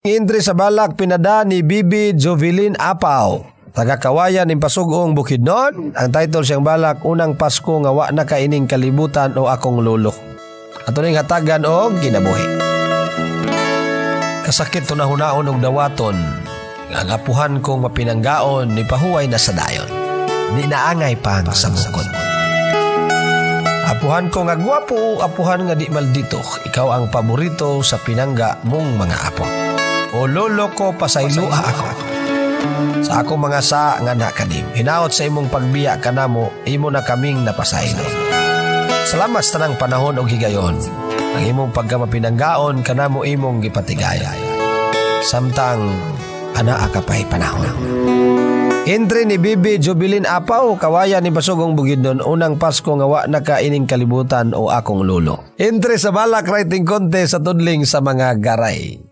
Entry sa balak pinada ni Bibi Jovelyn Apaw, taga-Kawayan ng Pasugong Bukidnon. Ang title siyang balak, Unang Pasko nga wa na kaining kalibutan o akong lulo. Ato ning hatagan og kinabuhi. Kasakit to na hunaon og dawaton. Ang apuhan kong mapinanggaon ni pahuway na sa dayon. Di naangay pang sa mukod. Apuhan ko nga gwapo, apuhan nga di maldito. Ikaw ang paborito sa pinangga mong mga apo. O lolo ko, pasaylua ako. Sa akong mga sa nga nakadim. Hinaot sa imong pagbiya ka na mo, imo na kaming napasaylo. Salamat sa tanang panahon o higayon. Ang imong pagkamapinanggaon ka na mo imong gipatigaya. Samtang ana akapay panahon. Entry ni Bibi Jovelyn Apaw, Kawayan ni Pasugong Bukidnon. Unang Pasko nga wa na kaining kalibutan o akong lulo. Entry sa balak writing contest sa tudling sa mga garay.